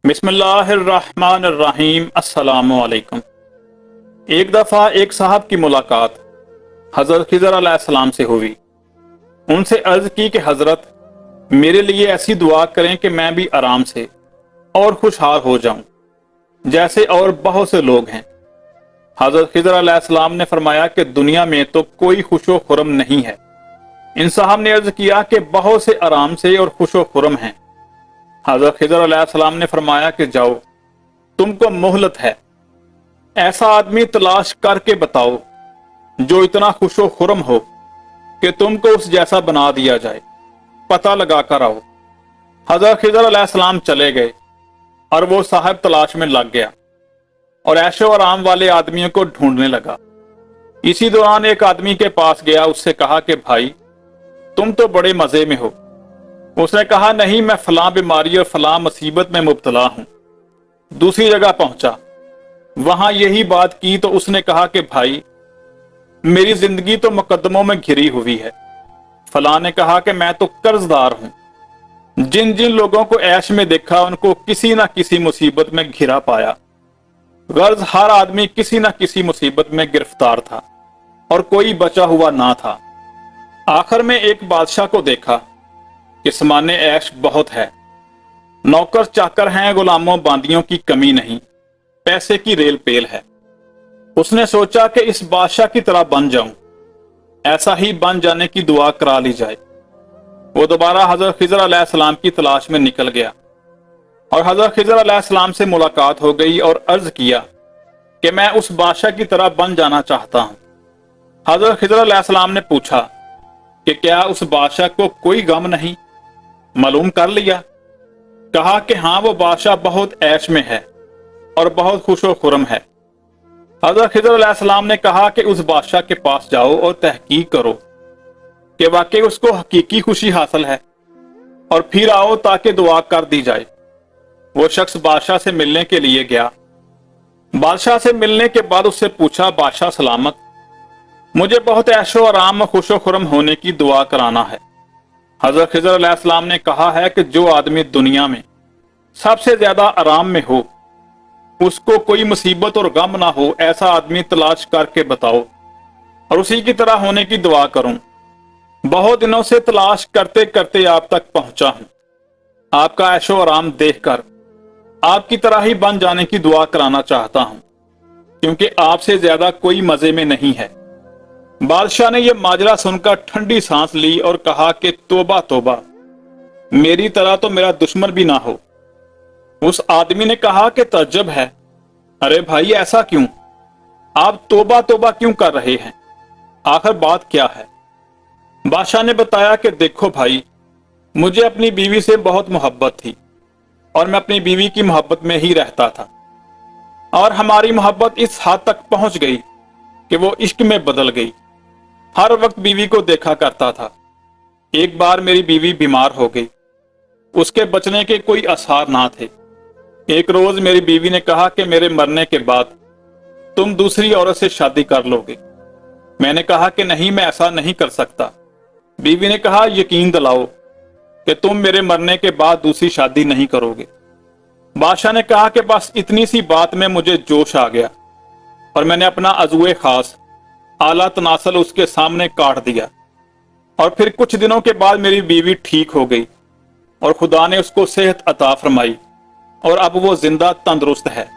बिस्मिल्लाहिर्रहमानिर्रहीम। अस्सलाम वालेकुम। एक दफ़ा एक साहब की मुलाकात हज़रत खिज़र अलैहिस्सलाम से हुई। उनसे अर्ज की कि हज़रत, मेरे लिए ऐसी दुआ करें कि मैं भी आराम से और खुशहाल हो जाऊं, जैसे और बहुत से लोग हैं। हज़रत खिज़र अलैहिस्सलाम ने फरमाया कि दुनिया में तो कोई खुशो खुरम नहीं है। इन साहब ने अर्ज किया कि बहुत से आराम से और खुशो खुरम हैं। हज़रत खिज़र अलैहिस्सलाम ने फरमाया कि जाओ, तुमको मोहलत है, ऐसा आदमी तलाश करके बताओ जो इतना खुशो खुरम हो कि तुमको उस जैसा बना दिया जाए, पता लगा कर आओ। हज़रत खिज़र अलैहिस्सलाम चले गए और वो साहब तलाश में लग गया और ऐशो आराम वाले आदमियों को ढूंढने लगा। इसी दौरान एक आदमी के पास गया, उससे कहा कि भाई, तुम तो बड़े मजे में हो। उसने कहा, नहीं, मैं फलां बीमारी और फलां मुसीबत में मुब्तला हूं। दूसरी जगह पहुंचा, वहां यही बात की तो उसने कहा कि भाई, मेरी जिंदगी तो मुकदमों में घिरी हुई है। फलां ने कहा कि मैं तो कर्जदार हूं। जिन जिन लोगों को ऐश में देखा उनको किसी ना किसी मुसीबत में घिरा पाया। गर्ज हर आदमी किसी ना किसी मुसीबत में गिरफ्तार था और कोई बचा हुआ ना था। आखिर में एक बादशाह को देखा कि समाने ऐश बहुत है, नौकर चाकर हैं, गुलामों बांदियों की कमी नहीं, पैसे की रेल पेल है। उसने सोचा कि इस बादशाह की तरह बन जाऊं, ऐसा ही बन जाने की दुआ करा ली जाए। वो दोबारा हजरत खिज़र अलैहिस्सलाम की तलाश में निकल गया और हजरत खिज़र अलैहिस्सलाम से मुलाकात हो गई और अर्ज किया कि मैं उस बादशाह की तरह बन जाना चाहता हूं। हजरत खिज़र अलैहिस्सलाम ने पूछा कि क्या उस बादशाह को कोई गम नहीं? मालूम कर लिया? कहा कि हाँ, वो बादशाह बहुत ऐश में है और बहुत खुशो खुरम है। हजरत खिज़र अलैहिस्सलाम ने कहा कि उस बादशाह के पास जाओ और तहकीक करो कि वाकई उसको हकीकी खुशी हासिल है और फिर आओ ताकि दुआ कर दी जाए। वो शख्स बादशाह से मिलने के लिए गया। बादशाह से मिलने के बाद उससे पूछा, बादशाह सलामत, मुझे बहुत ऐशो आराम और खुशो खुरम होने की दुआ कराना है। हजरत खिज़र अलैहिस्सलाम ने कहा है कि जो आदमी दुनिया में सबसे ज्यादा आराम में हो, उसको कोई मुसीबत और गम ना हो, ऐसा आदमी तलाश करके बताओ और उसी की तरह होने की दुआ करूं। बहुत दिनों से तलाश करते करते आप तक पहुंचा हूं। आपका ऐशो आराम देखकर आपकी तरह ही बन जाने की दुआ कराना चाहता हूं, क्योंकि आपसे ज्यादा कोई मजे में नहीं है। बादशाह ने यह माजरा सुनकर ठंडी सांस ली और कहा कि तोबा तोबा, मेरी तरह तो मेरा दुश्मन भी ना हो। उस आदमी ने कहा कि तज्जब है, अरे भाई, ऐसा क्यों? आप तोबा तोबा क्यों कर रहे हैं? आखिर बात क्या है? बादशाह ने बताया कि देखो भाई, मुझे अपनी बीवी से बहुत मोहब्बत थी और मैं अपनी बीवी की मोहब्बत में ही रहता था और हमारी मोहब्बत इस हद तक पहुंच गई कि वो इश्क में बदल गई। हर वक्त बीवी को देखा करता था। एक बार मेरी बीवी बीमार हो गई, उसके बचने के कोई आसार ना थे। एक रोज मेरी बीवी ने कहा कि मेरे मरने के बाद तुम दूसरी औरत से शादी कर लोगे। मैंने कहा कि नहीं, मैं ऐसा नहीं कर सकता। बीवी ने कहा, यकीन दिलाओ कि तुम मेरे मरने के बाद दूसरी शादी नहीं करोगे। बादशाह ने कहा कि बस इतनी सी बात में मुझे जोश आ गया और मैंने अपना अज़ुए खास आला तनासल उसके सामने काट दिया और फिर कुछ दिनों के बाद मेरी बीवी ठीक हो गई और खुदा ने उसको सेहत अता फरमाई और अब वो जिंदा तंदुरुस्त है।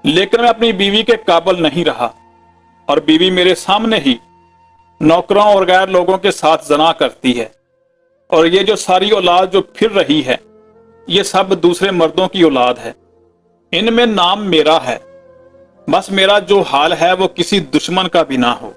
लेकिन मैं अपनी बीवी के काबिल नहीं रहा और बीवी मेरे सामने ही नौकरों और गैर लोगों के साथ जना करती है और ये जो सारी औलाद जो फिर रही है, ये सब दूसरे मर्दों की औलाद है। इनमें नाम मेरा है, बस मेरा जो हाल है वो किसी दुश्मन का भी ना हो।